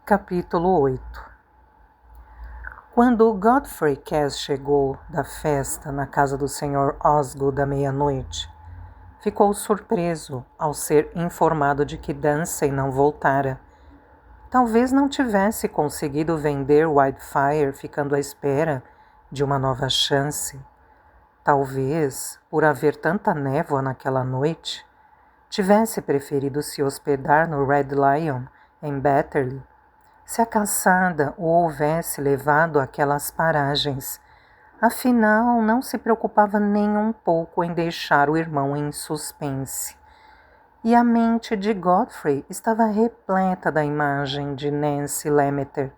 Capítulo 8. Quando Godfrey Cass chegou da festa na casa do Sr. Osgood à meia-noite, ficou surpreso ao ser informado de que Dunsey não voltara. Talvez não tivesse conseguido vender Whitefire ficando à espera de uma nova chance. Talvez, por haver tanta névoa naquela noite, tivesse preferido se hospedar no Red Lion, em Betterley. Se a caçada o houvesse levado àquelas paragens, afinal não se preocupava nem um pouco em deixar o irmão em suspense. E a mente de Godfrey estava repleta da imagem de Nancy Lemmeter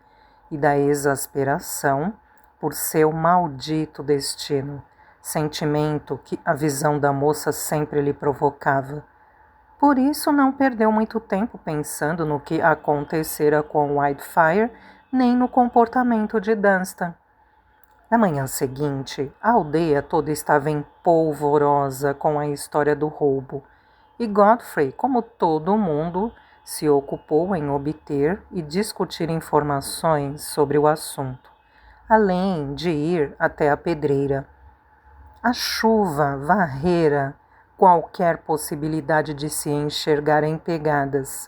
e da exasperação por seu maldito destino, sentimento que a visão da moça sempre lhe provocava. Por isso não perdeu muito tempo pensando no que acontecera com Whitefire, nem no comportamento de Dunstan. Na manhã seguinte, a aldeia toda estava em polvorosa com a história do roubo, e Godfrey, como todo mundo, se ocupou em obter e discutir informações sobre o assunto, além de ir até a pedreira. A chuva varrera qualquer possibilidade de se enxergar em pegadas.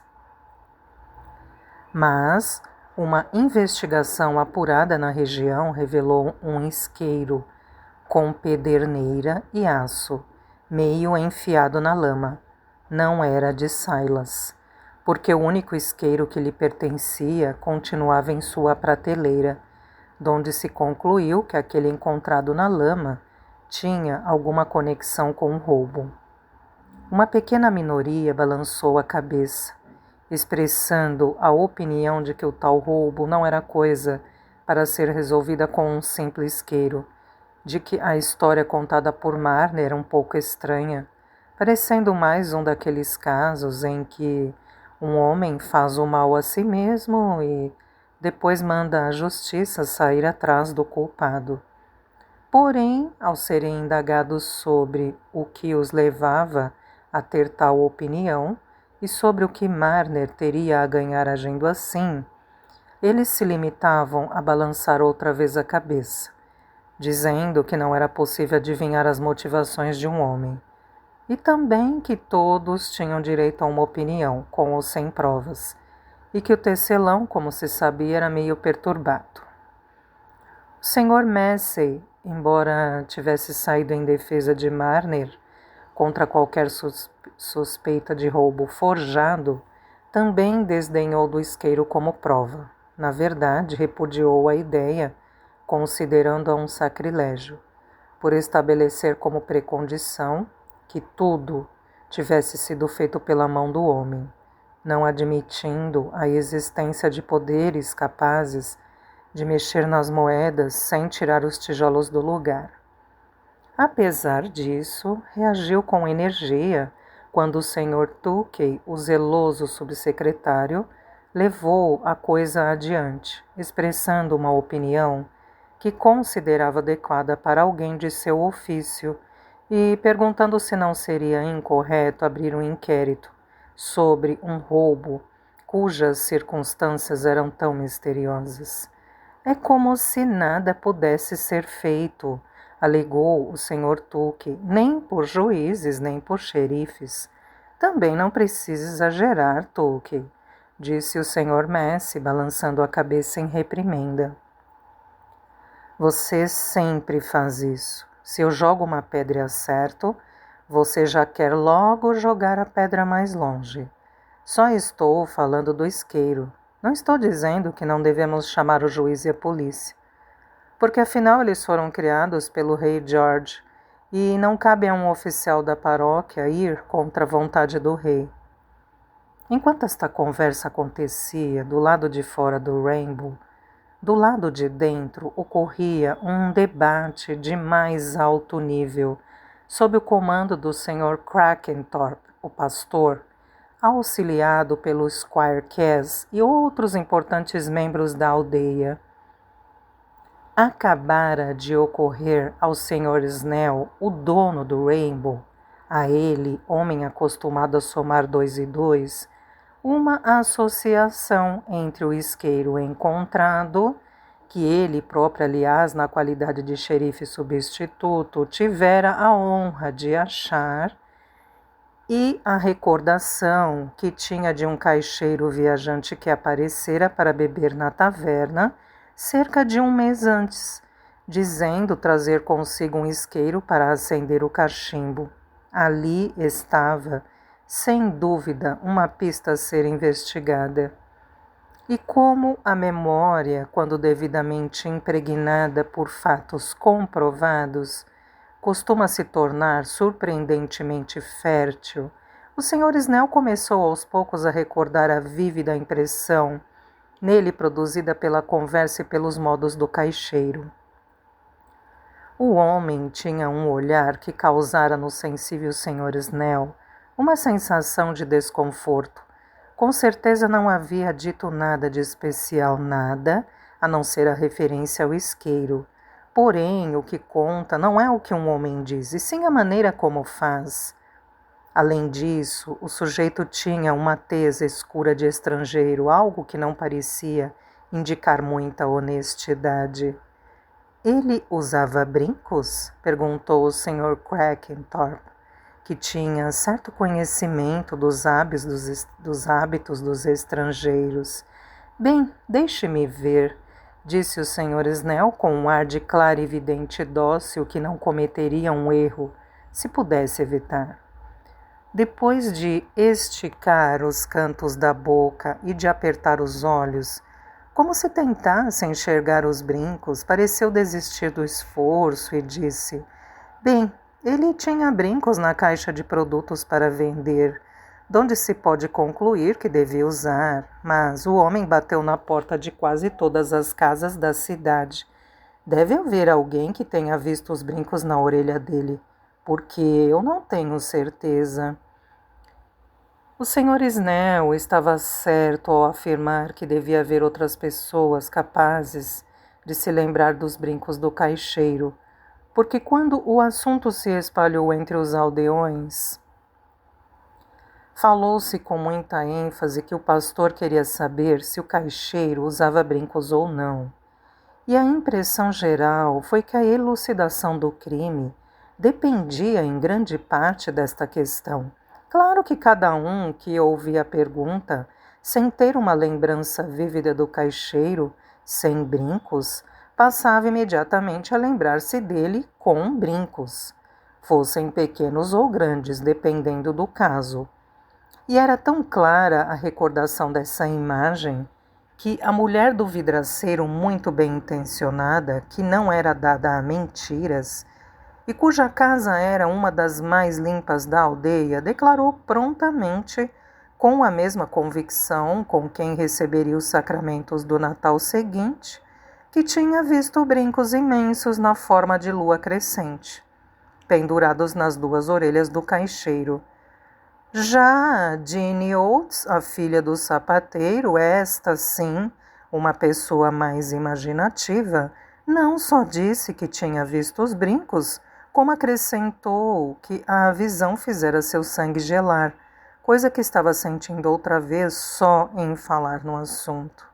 Mas uma investigação apurada na região revelou um isqueiro com pederneira e aço, meio enfiado na lama. Não era de Silas, porque o único isqueiro que lhe pertencia continuava em sua prateleira, donde se concluiu que aquele encontrado na lama tinha alguma conexão com o roubo. Uma pequena minoria balançou a cabeça, expressando a opinião de que o tal roubo não era coisa para ser resolvida com um simples isqueiro, de que a história contada por Marner era um pouco estranha, parecendo mais um daqueles casos em que um homem faz o mal a si mesmo e depois manda a justiça sair atrás do culpado. Porém, ao serem indagados sobre o que os levava a ter tal opinião e sobre o que Marner teria a ganhar agindo assim, eles se limitavam a balançar outra vez a cabeça, dizendo que não era possível adivinhar as motivações de um homem, e também que todos tinham direito a uma opinião, com ou sem provas, e que o tecelão, como se sabia, era meio perturbado. O Sr. Massey, embora tivesse saído em defesa de Marner contra qualquer suspeita de roubo forjado, também desdenhou do isqueiro como prova. Na verdade, repudiou a ideia, considerando-a um sacrilégio, por estabelecer como precondição que tudo tivesse sido feito pela mão do homem, não admitindo a existência de poderes capazes de mexer nas moedas sem tirar os tijolos do lugar. Apesar disso, reagiu com energia quando o Sr. Tukey, o zeloso subsecretário, levou a coisa adiante, expressando uma opinião que considerava adequada para alguém de seu ofício e perguntando se não seria incorreto abrir um inquérito sobre um roubo cujas circunstâncias eram tão misteriosas. É como se nada pudesse ser feito, alegou o Sr. Tukey, nem por juízes, nem por xerifes. Também não precisa exagerar, Tukey, disse o Sr. Massey, balançando a cabeça em reprimenda. Você sempre faz isso. Se eu jogo uma pedra e acerto, você já quer logo jogar a pedra mais longe. Só estou falando do isqueiro. Não estou dizendo que não devemos chamar o juiz e a polícia, porque afinal eles foram criados pelo rei George e não cabe a um oficial da paróquia ir contra a vontade do rei. Enquanto esta conversa acontecia do lado de fora do Rainbow, do lado de dentro ocorria um debate de mais alto nível, sob o comando do Sr. Crackenthorpe, o pastor, auxiliado pelo Squire Cass e outros importantes membros da aldeia. Acabara de ocorrer ao Sr. Snell, o dono do Rainbow, a ele, homem acostumado a somar 2 e 2, uma associação entre o isqueiro encontrado, que ele próprio, aliás, na qualidade de xerife substituto, tivera a honra de achar, e a recordação que tinha de um caixeiro viajante que aparecera para beber na taverna cerca de um mês antes, dizendo trazer consigo um isqueiro para acender o cachimbo. Ali estava, sem dúvida, uma pista a ser investigada. E como a memória, quando devidamente impregnada por fatos comprovados, costuma se tornar surpreendentemente fértil, o Sr. Snell começou aos poucos a recordar a vívida impressão nele produzida pela conversa e pelos modos do caixeiro. O homem tinha um olhar que causara no sensível Sr. Snell uma sensação de desconforto. Com certeza não havia dito nada de especial, nada, a não ser a referência ao isqueiro. Porém, o que conta não é o que um homem diz, e sim a maneira como faz. Além disso, o sujeito tinha uma tez escura de estrangeiro, algo que não parecia indicar muita honestidade. Ele usava brincos? Perguntou o Sr. Crackenthorpe, que tinha certo conhecimento dos hábitos dos estrangeiros. Bem, deixe-me ver, disse o Sr. Snell com um ar de clarividente dócil que não cometeria um erro, se pudesse evitar. Depois de esticar os cantos da boca e de apertar os olhos, como se tentasse enxergar os brincos, pareceu desistir do esforço e disse: Bem, ele tinha brincos na caixa de produtos para vender, donde se pode concluir que devia usar, mas o homem bateu na porta de quase todas as casas da cidade. Deve haver alguém que tenha visto os brincos na orelha dele, porque eu não tenho certeza. O Sr. Snell estava certo ao afirmar que devia haver outras pessoas capazes de se lembrar dos brincos do caixeiro, porque quando o assunto se espalhou entre os aldeões, falou-se com muita ênfase que o pastor queria saber se o caixeiro usava brincos ou não. E a impressão geral foi que a elucidação do crime dependia em grande parte desta questão. Claro que cada um que ouvia a pergunta, sem ter uma lembrança vívida do caixeiro, sem brincos, passava imediatamente a lembrar-se dele com brincos, fossem pequenos ou grandes, dependendo do caso. E era tão clara a recordação dessa imagem que a mulher do vidraceiro, muito bem intencionada, que não era dada a mentiras, e cuja casa era uma das mais limpas da aldeia, declarou prontamente, com a mesma convicção com quem receberia os sacramentos do Natal seguinte, que tinha visto brincos imensos na forma de lua crescente, pendurados nas duas orelhas do caixeiro. Já Jeannie Oates, a filha do sapateiro, esta sim, uma pessoa mais imaginativa, não só disse que tinha visto os brincos, como acrescentou que a visão fizera seu sangue gelar, coisa que estava sentindo outra vez só em falar no assunto.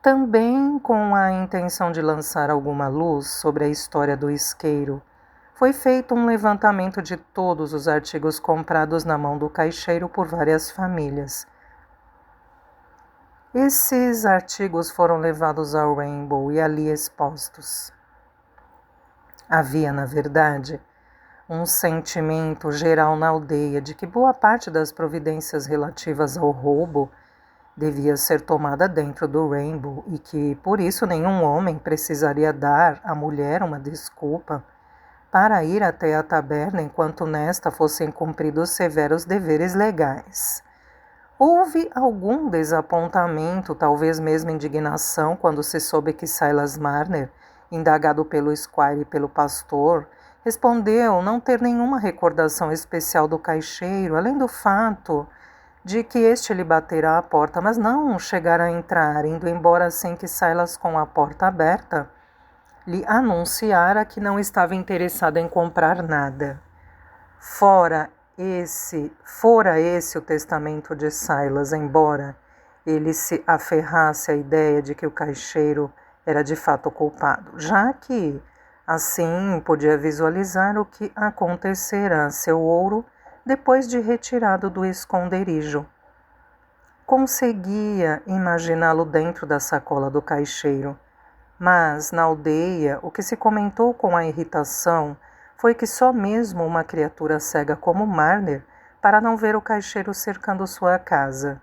Também com a intenção de lançar alguma luz sobre a história do isqueiro, foi feito um levantamento de todos os artigos comprados na mão do caixeiro por várias famílias. Esses artigos foram levados ao Rainbow e ali expostos. Havia, na verdade, um sentimento geral na aldeia de que boa parte das providências relativas ao roubo devia ser tomada dentro do Rainbow e que, por isso, nenhum homem precisaria dar à mulher uma desculpa para ir até a taberna enquanto nesta fossem cumpridos severos deveres legais. Houve algum desapontamento, talvez mesmo indignação, quando se soube que Silas Marner, indagado pelo Squire e pelo pastor, respondeu não ter nenhuma recordação especial do caixeiro, além do fato de que este lhe batera à porta, mas não chegara a entrar, indo embora sem que Silas, com a porta aberta, lhe anunciara que não estava interessado em comprar nada. Fora esse o testamento de Silas, embora ele se aferrasse à ideia de que o caixeiro era de fato o culpado, já que assim podia visualizar o que acontecera a seu ouro depois de retirado do esconderijo. Conseguia imaginá-lo dentro da sacola do caixeiro, mas na aldeia o que se comentou com a irritação foi que só mesmo uma criatura cega como Marner para não ver o caixeiro cercando sua casa.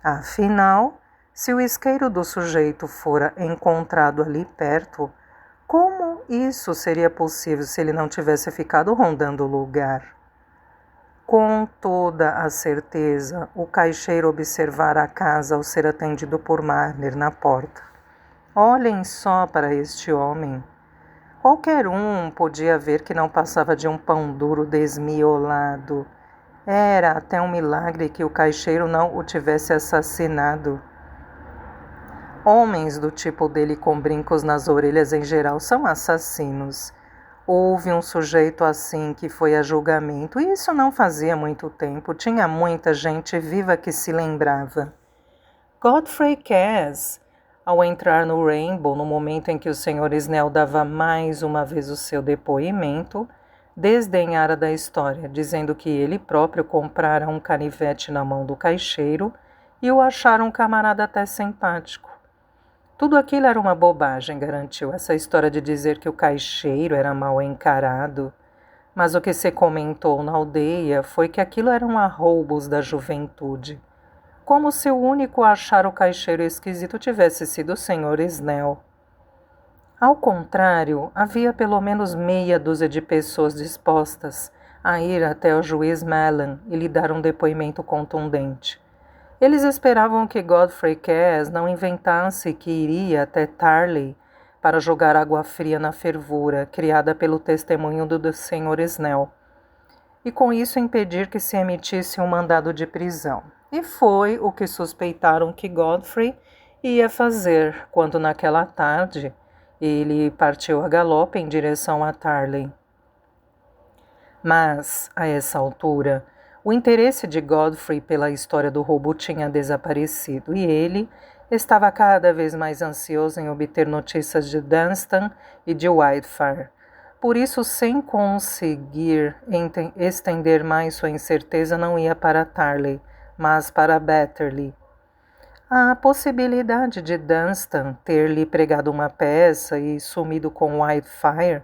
Afinal, se o isqueiro do sujeito fora encontrado ali perto, como isso seria possível se ele não tivesse ficado rondando o lugar? Com toda a certeza, o caixeiro observara a casa ao ser atendido por Marner na porta. Olhem só para este homem. Qualquer um podia ver que não passava de um pão duro desmiolado. Era até um milagre que o caixeiro não o tivesse assassinado. Homens do tipo dele com brincos nas orelhas em geral são assassinos. Houve um sujeito assim que foi a julgamento, e isso não fazia muito tempo. Tinha muita gente viva que se lembrava. Godfrey Cass, ao entrar no Rainbow, no momento em que o Sr. Snell dava mais uma vez o seu depoimento, desdenhara da história, dizendo que ele próprio comprara um canivete na mão do caixeiro e o achara um camarada até simpático. Tudo aquilo era uma bobagem, garantiu, essa história de dizer que o caixeiro era mal encarado. Mas o que se comentou na aldeia foi que aquilo eram arroubos da juventude. Como se o único a achar o caixeiro esquisito tivesse sido o Sr. Snell. Ao contrário, havia pelo menos meia dúzia de pessoas dispostas a ir até o juiz Mallon e lhe dar um depoimento contundente. Eles esperavam que Godfrey Cass não inventasse que iria até Tarley para jogar água fria na fervura criada pelo testemunho do Sr. Snell, e com isso impedir que se emitisse um mandado de prisão. E foi o que suspeitaram que Godfrey ia fazer quando naquela tarde ele partiu a galope em direção a Tarley. Mas, a essa altura, o interesse de Godfrey pela história do roubo tinha desaparecido e ele estava cada vez mais ansioso em obter notícias de Dunstan e de Whitefire. Por isso, sem conseguir estender mais sua incerteza, não ia para Tarley, mas para Betterley. A possibilidade de Dunstan ter lhe pregado uma peça e sumido com Whitefire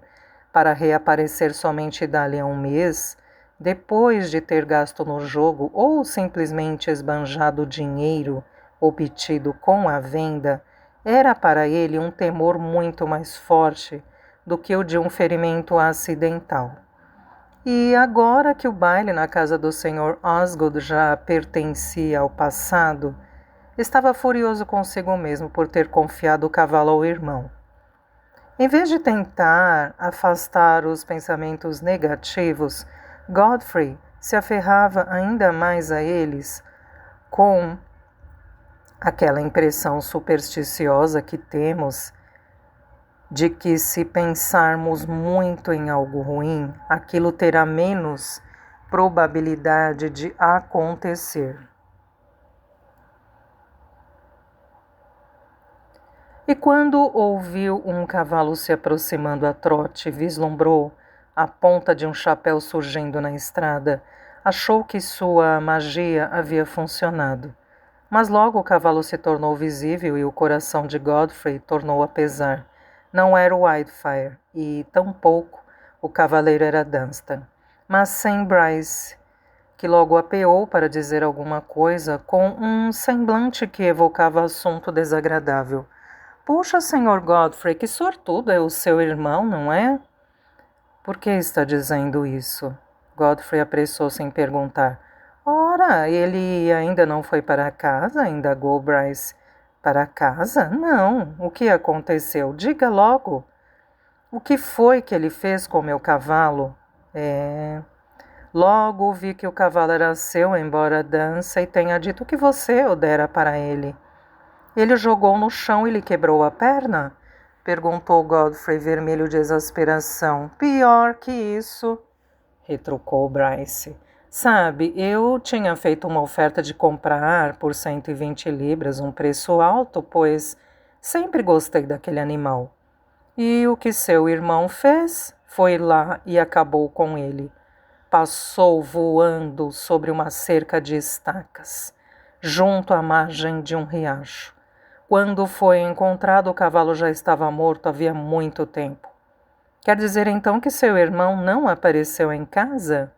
para reaparecer somente dali a um mês, depois de ter gasto no jogo ou simplesmente esbanjado o dinheiro obtido com a venda, era para ele um temor muito mais forte do que o de um ferimento acidental. E agora que o baile na casa do Sr. Osgood já pertencia ao passado, estava furioso consigo mesmo por ter confiado o cavalo ao irmão. Em vez de tentar afastar os pensamentos negativos, Godfrey se aferrava ainda mais a eles com aquela impressão supersticiosa que temos de que se pensarmos muito em algo ruim, aquilo terá menos probabilidade de acontecer. E quando ouviu um cavalo se aproximando a trote, vislumbrou a ponta de um chapéu surgindo na estrada, achou que sua magia havia funcionado. Mas logo o cavalo se tornou visível e o coração de Godfrey tornou a pesar. Não era o Whitefire, e tampouco o cavaleiro era Dunstan, mas Sam Bryce, que logo apeou para dizer alguma coisa com um semblante que evocava assunto desagradável. Puxa, Sr. Godfrey, que sortudo é o seu irmão, não é? Por que está dizendo isso? Godfrey apressou-se em perguntar. Ora, ele ainda não foi para casa? Indagou Bryce. Para casa? Não. O que aconteceu? Diga logo. O que foi que ele fez com meu cavalo? Logo vi que o cavalo era seu, embora dança e tenha dito que você o dera para ele. Ele o jogou no chão e lhe quebrou a perna? Perguntou Godfrey, vermelho de exasperação. Pior que isso, retrucou Bryce. Sabe, eu tinha feito uma oferta de comprar por 120 libras, um preço alto, pois sempre gostei daquele animal. E o que seu irmão fez? Foi lá e acabou com ele. Passou voando sobre uma cerca de estacas, junto à margem de um riacho. Quando foi encontrado, o cavalo já estava morto havia muito tempo. Quer dizer então que seu irmão não apareceu em casa?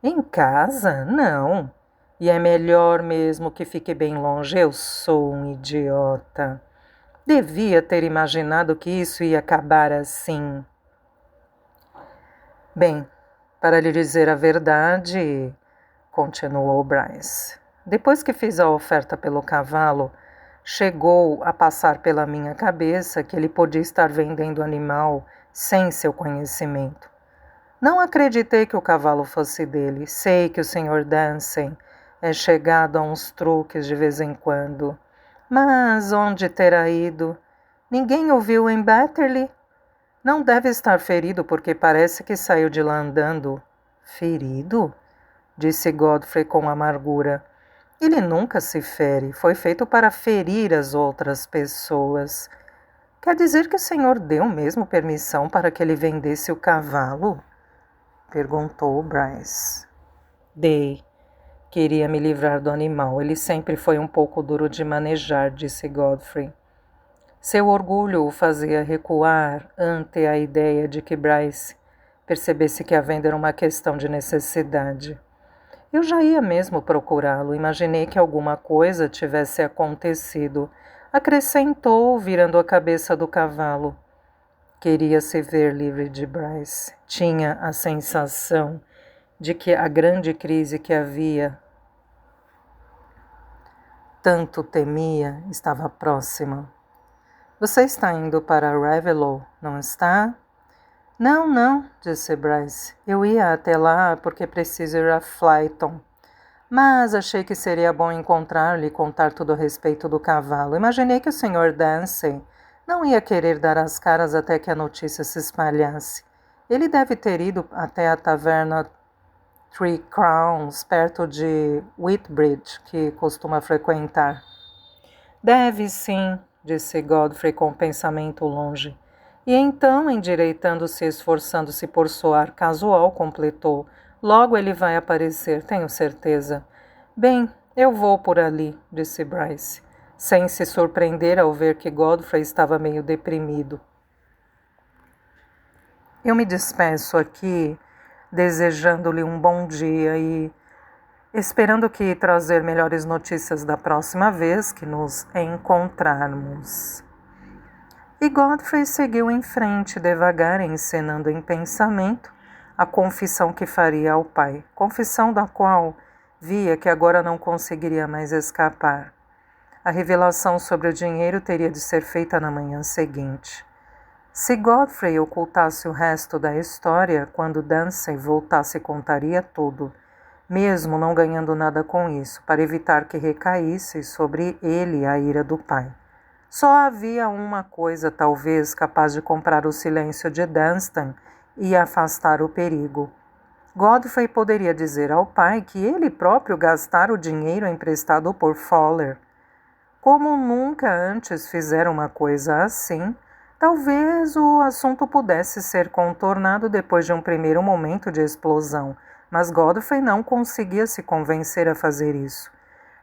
Em casa? Não. E é melhor mesmo que fique bem longe. Eu sou um idiota. Devia ter imaginado que isso ia acabar assim. Bem, para lhe dizer a verdade, continuou Bryce, depois que fiz a oferta pelo cavalo, chegou a passar pela minha cabeça que ele podia estar vendendo o animal sem seu conhecimento. Não acreditei que o cavalo fosse dele. Sei que o Sr. Dancy é chegado a uns truques de vez em quando. Mas onde terá ido? Ninguém o viu em Batterley? Não deve estar ferido porque parece que saiu de lá andando. Ferido? Disse Godfrey com amargura. Ele nunca se fere. Foi feito para ferir as outras pessoas. Quer dizer que o senhor deu mesmo permissão para que ele vendesse o cavalo? Perguntou Bryce. Dei. Queria me livrar do animal. Ele sempre foi um pouco duro de manejar, disse Godfrey. Seu orgulho o fazia recuar ante a ideia de que Bryce percebesse que a venda era uma questão de necessidade. Eu já ia mesmo procurá-lo. Imaginei que alguma coisa tivesse acontecido. Acrescentou, virando a cabeça do cavalo. Queria se ver livre de Bryce. Tinha a sensação de que a grande crise que havia tanto temia estava próxima. Você está indo para Raveloe, não está? Não, não, disse Bryce. Eu ia até lá porque preciso ir a Flyton. Mas achei que seria bom encontrar-lhe e contar tudo a respeito do cavalo. Imaginei que o Sr. Dancy não ia querer dar as caras até que a notícia se espalhasse. Ele deve ter ido até a taverna Three Crowns, perto de Whitbridge, que costuma frequentar. Deve sim, disse Godfrey com o pensamento longe. E então, endireitando-se e esforçando-se por soar casual, completou. Logo ele vai aparecer, tenho certeza. Bem, eu vou por ali, disse Bryce, sem se surpreender ao ver que Godfrey estava meio deprimido. Eu me despeço aqui, desejando-lhe um bom dia e esperando que trazer melhores notícias da próxima vez que nos encontrarmos. E Godfrey seguiu em frente, devagar, encenando em pensamento a confissão que faria ao pai, confissão da qual via que agora não conseguiria mais escapar. A revelação sobre o dinheiro teria de ser feita na manhã seguinte. Se Godfrey ocultasse o resto da história, quando Dancy voltasse contaria tudo, mesmo não ganhando nada com isso, para evitar que recaísse sobre ele a ira do pai. Só havia uma coisa, talvez, capaz de comprar o silêncio de Dunstan e afastar o perigo. Godfrey poderia dizer ao pai que ele próprio gastara o dinheiro emprestado por Fowler. Como nunca antes fizera uma coisa assim, talvez o assunto pudesse ser contornado depois de um primeiro momento de explosão, mas Godfrey não conseguia se convencer a fazer isso.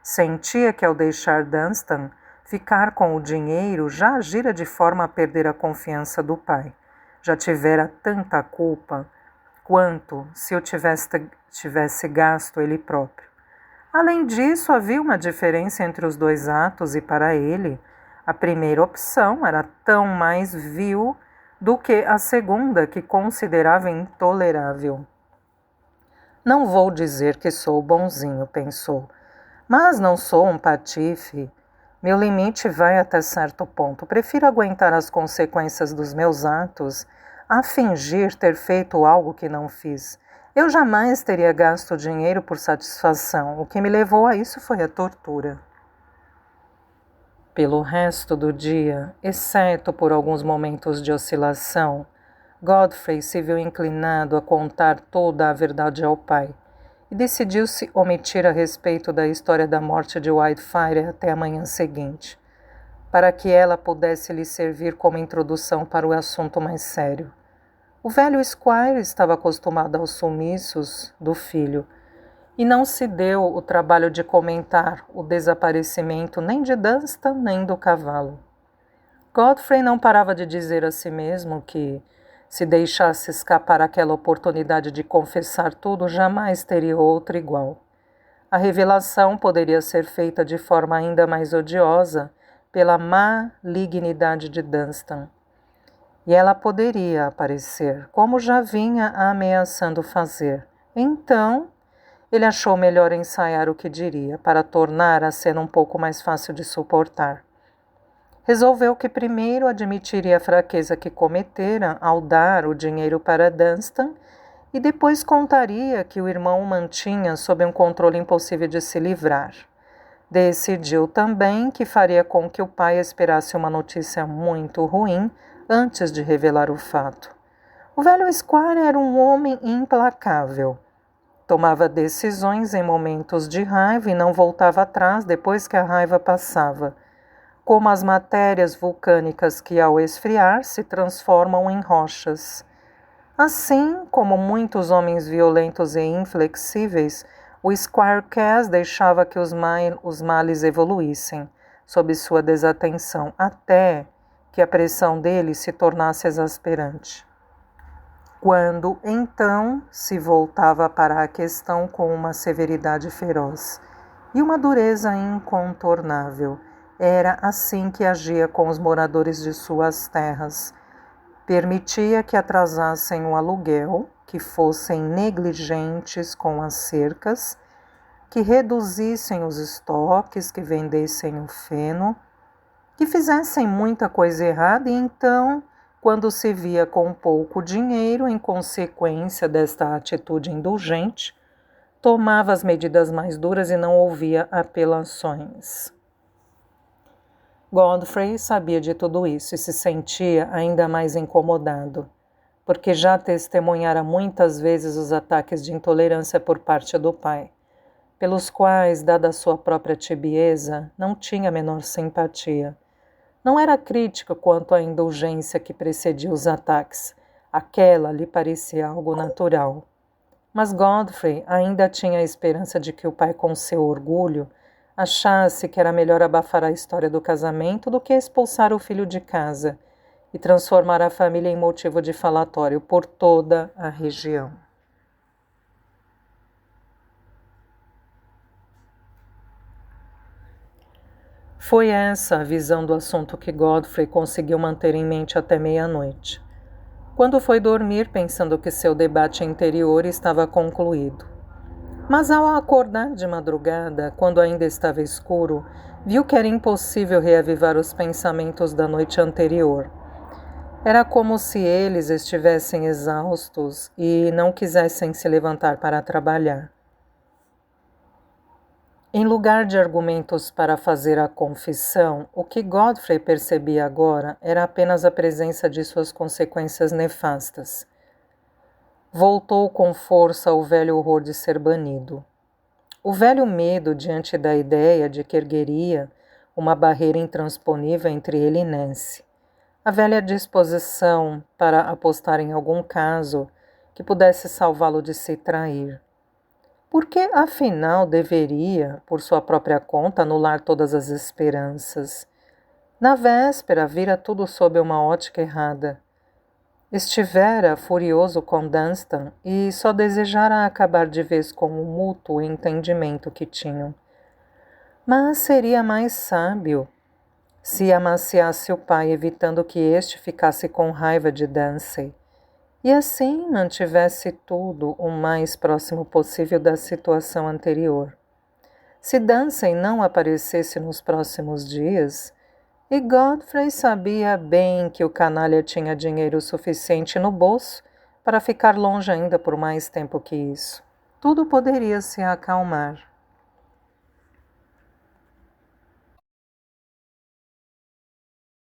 Sentia que ao deixar Dunstan ficar com o dinheiro já agira de forma a perder a confiança do pai. Já tivera tanta culpa quanto se o tivesse gasto ele próprio. Além disso, havia uma diferença entre os dois atos e para ele, a primeira opção era tão mais vil do que a segunda, que considerava intolerável. Não vou dizer que sou bonzinho, pensou, mas não sou um patife. Meu limite vai até certo ponto. Prefiro aguentar as consequências dos meus atos a fingir ter feito algo que não fiz. Eu jamais teria gasto dinheiro por satisfação. O que me levou a isso foi a tortura. Pelo resto do dia, exceto por alguns momentos de oscilação, Godfrey se viu inclinado a contar toda a verdade ao pai. e decidiu-se omitir a respeito da história da morte de Whitefire até a manhã seguinte, para que ela pudesse lhe servir como introdução para o assunto mais sério. O velho Squire estava acostumado aos sumiços do filho e não se deu o trabalho de comentar o desaparecimento nem de Dunstan nem do cavalo. Godfrey não parava de dizer a si mesmo que, se deixasse escapar aquela oportunidade de confessar tudo, jamais teria outra igual. A revelação poderia ser feita de forma ainda mais odiosa pela malignidade de Dunstan. E ela poderia aparecer, como já vinha ameaçando fazer. Então, ele achou melhor ensaiar o que diria, para tornar a cena um pouco mais fácil de suportar. Resolveu que primeiro admitiria a fraqueza que cometera ao dar o dinheiro para Dunstan e depois contaria que o irmão o mantinha sob um controle impossível de se livrar. Decidiu também que faria com que o pai esperasse uma notícia muito ruim antes de revelar o fato. O velho Squire era um homem implacável. Tomava decisões em momentos de raiva e não voltava atrás depois que a raiva passava, como as matérias vulcânicas que, ao esfriar, se transformam em rochas. Assim como muitos homens violentos e inflexíveis, o Squire Cass deixava que os males evoluíssem, sob sua desatenção, até que a pressão dele se tornasse exasperante. Quando, então, se voltava para a questão com uma severidade feroz e uma dureza incontornável, era assim que agia com os moradores de suas terras. Permitia que atrasassem o aluguel, que fossem negligentes com as cercas, que reduzissem os estoques, que vendessem o feno, que fizessem muita coisa errada e então, quando se via com pouco dinheiro em consequência desta atitude indulgente, tomava as medidas mais duras e não ouvia apelações. Godfrey sabia de tudo isso e se sentia ainda mais incomodado, porque já testemunhara muitas vezes os ataques de intolerância por parte do pai, pelos quais, dada a sua própria tibieza, não tinha a menor simpatia. Não era crítico quanto à indulgência que precedia os ataques, aquela lhe parecia algo natural. Mas Godfrey ainda tinha a esperança de que o pai, com seu orgulho, achasse que era melhor abafar a história do casamento do que expulsar o filho de casa e transformar a família em motivo de falatório por toda a região. Foi essa a visão do assunto que Godfrey conseguiu manter em mente até meia-noite, quando foi dormir pensando que seu debate interior estava concluído. Mas ao acordar de madrugada, quando ainda estava escuro, viu que era impossível reavivar os pensamentos da noite anterior. Era como se eles estivessem exaustos e não quisessem se levantar para trabalhar. Em lugar de argumentos para fazer a confissão, o que Godfrey percebia agora era apenas a presença de suas consequências nefastas. Voltou com força ao velho horror de ser banido. O velho medo diante da ideia de que ergueria uma barreira intransponível entre ele e Nancy. A velha disposição para apostar em algum caso que pudesse salvá-lo de se trair. Porque, afinal, deveria, por sua própria conta, anular todas as esperanças. Na véspera, vira tudo sob uma ótica errada. Estivera furioso com Dunstan e só desejara acabar de vez com o mútuo entendimento que tinham. Mas seria mais sábio se amaciasse o pai, evitando que este ficasse com raiva de Dancy, e assim mantivesse tudo o mais próximo possível da situação anterior. Se Dancy não aparecesse nos próximos dias, e Godfrey sabia bem que o canalha tinha dinheiro suficiente no bolso para ficar longe ainda por mais tempo que isso, tudo poderia se acalmar.